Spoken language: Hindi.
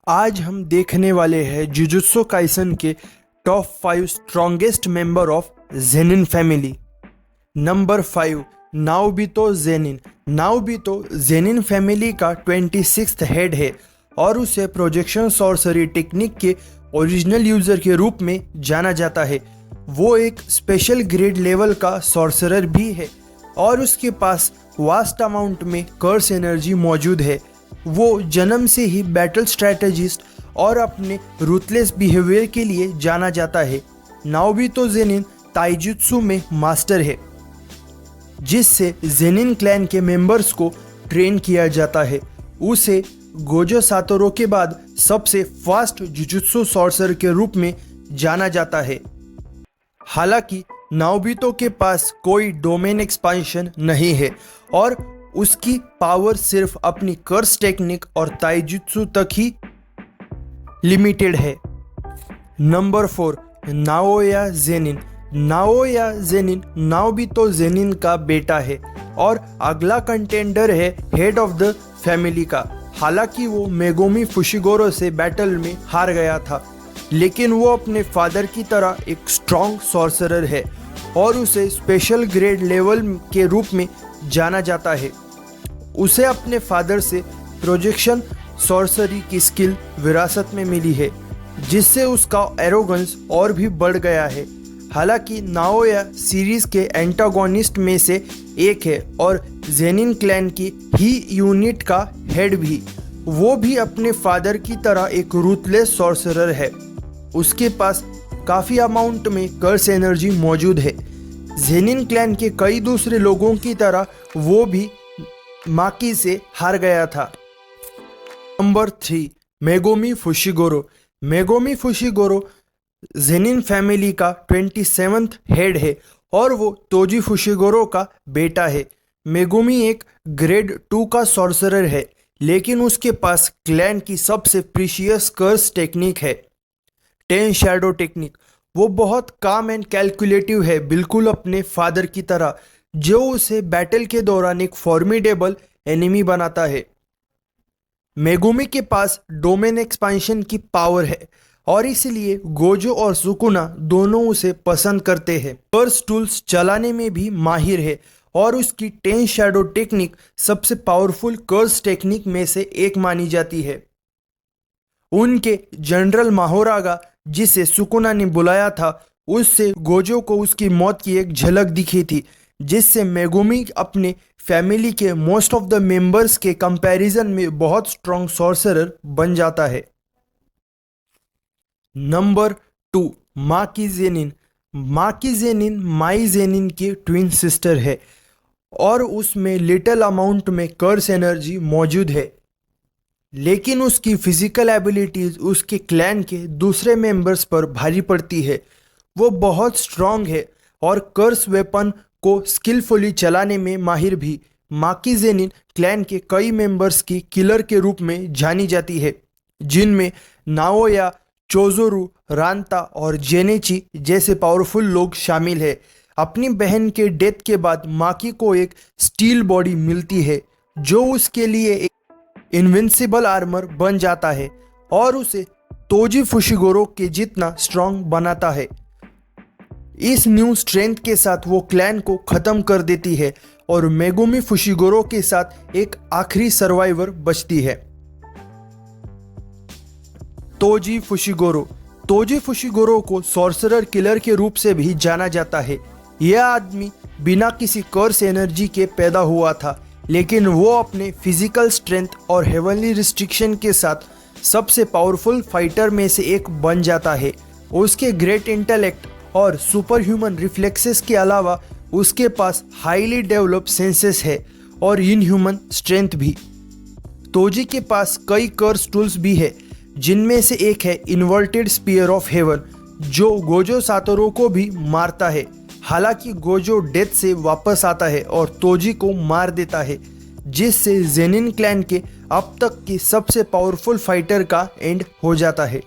आज हम देखने वाले हैं जुजुत्सु काइसन के top 5 strongest member of Zenin family. Number 5, Naobito Zenin. Naobito Zenin family का 26th हेड है और उसे प्रोजेक्शन सॉर्सरी टेक्निक के ओरिजिनल यूजर के रूप में जाना जाता है। वो एक स्पेशल ग्रेड लेवल का सॉर्सरर भी है और उसके पास वास्ट अमाउंट में कर्स एनर्जी मौजूद है। वो जन्म से ही बैटल स्ट्रैटेजिस्ट और अपने रूथलेस बिहेवियर के लिए जाना जाता है। नाओबितो जेनिन ताइजुत्सु में मास्टर है, जिससे जेनिन क्लैन के मेंबर्स को ट्रेन किया जाता है। उसे गोजो सातोरो के बाद सबसे फास्ट जुजुत्सु सॉर्सर के रूप में जाना जाता है। हालांकि नाओबितो के पास कोई डोमेन एक्सपांशन नहीं है और उसकी पावर सिर्फ अपनी कर्स टेक्निक और ताइजुत्सु तक ही लिमिटेड है। Number 4, Naoya Zenin. Naoya Zenin Naobito Zenin का बेटा है और अगला कंटेंडर है हेड ऑफ द फैमिली का। हालांकि वो मेगोमी फुशिगोरो से बैटल में हार गया था, लेकिन वो अपने फादर की तरह एक स्ट्रॉन्ग सॉर्सरर है और उसे स्पेशल ग्रेड लेवल के रूप में जाना जाता है। उसे अपने फादर से प्रोजेक्शन सॉर्सरी की स्किल विरासत में मिली है, जिससे उसका एरोगेंस और भी बढ़ गया है। हालांकि नाओया सीरीज के एंटागोनिस्ट में से एक है और जेनिन क्लैन की ही यूनिट का हेड भी। वो भी अपने फादर की तरह एक रूथलेस सॉर्सरर है। उसके पास काफ़ी अमाउंट में कर्स एनर्जी मौजूद है। जेनिन क्लैन के कई दूसरे लोगों की तरह वो भी माकी से हार गया था। Number 3, Megumi Fushiguro. Megumi Fushiguro Zenin family का 27th हेड है और वो तोजी फुशिगोरो का बेटा है। मेगोमी एक ग्रेड 2 का सॉर्सरर है, लेकिन उसके पास क्लैन की सबसे प्रीशियस कर्स टेक्निक है, 10 शैडो टेक्निक। वो बहुत काम एंड कैलकुलेटिव है, बिल्कुल अपने फादर की तरह, जो उसे बैटल के दौरान एक फॉर्मिडेबल एनिमी बनाता है। मेगुमी के पास डोमेन एक्सपांशन की पावर है और इसलिए गोजो और सुकुना दोनों उसे पसंद करते हैं। कर्स टूल्स चलाने में भी माहिर है और उसकी 10 शैडो टेक्निक सबसे पावरफुल कर्स टेक्निक में से एक मानी जाती है। उनके जनरल माहोरागा, जिसे सुकुना ने बुलाया था, उससे गोजो को उसकी मौत की एक झलक दिखी थी, जिससे मेगुमी अपने फैमिली के मोस्ट ऑफ द मेंबर्स के कंपैरिजन में बहुत स्ट्रॉन्ग सॉर्सरर बन जाता है। Number 2, Maki Zenin. Maki Zenin Mai Zenin की ट्विन सिस्टर है और उसमें लिटिल अमाउंट में कर्स एनर्जी मौजूद है, लेकिन उसकी फिजिकल एबिलिटीज उसके क्लैन के दूसरे मेंबर्स पर भारी पड़ती है। वो बहुत स्ट्रॉन्ग है और कर्स वेपन को स्किलफुली चलाने में माहिर भी। माकी जेनिन क्लैन के कई मेंबर्स की किलर के रूप में जानी जाती है, जिनमें नाओया, चोजोरू, रांता और जेनेची जैसे पावरफुल लोग शामिल हैं। अपनी बहन के डेथ के बाद माकी को एक स्टील बॉडी मिलती है, जो उसके लिए एक इनविंसिबल आर्मर बन जाता है और उसे तोजी फुशिगोरो के जितना स्ट्रॉन्ग बनाता है। इस न्यू स्ट्रेंथ के साथ वो क्लैन को ख़त्म कर देती है और मेगुमी फुशिगोरो के साथ एक आखिरी सर्वाइवर बचती है, तोजी फुशिगोरो। तोजी फुशिगोरो को सॉर्सरर किलर के रूप से भी जाना जाता है। यह आदमी बिना किसी कर्स एनर्जी के पैदा हुआ था, लेकिन वो अपने फिजिकल स्ट्रेंथ और हेवनली रिस्ट्रिक्शन के साथ सबसे पावरफुल फाइटर में से एक बन जाता है। उसके ग्रेट इंटेलेक्ट और सुपर ह्यूमन रिफ्लेक्सेस के अलावा उसके पास हाईली डेवलप सेंसेस है और इनह्यूमन स्ट्रेंथ भी। तोजी के पास कई कर्स टूल्स भी है, जिनमें से एक है इन्वर्टेड स्पीयर ऑफ हेवन, जो गोजो सातोरो को भी मारता है। हालांकि गोजो डेथ से वापस आता है और तोजी को मार देता है, जिससे जेनिन क्लैन के अब तक की सबसे पावरफुल फाइटर का एंड हो जाता है।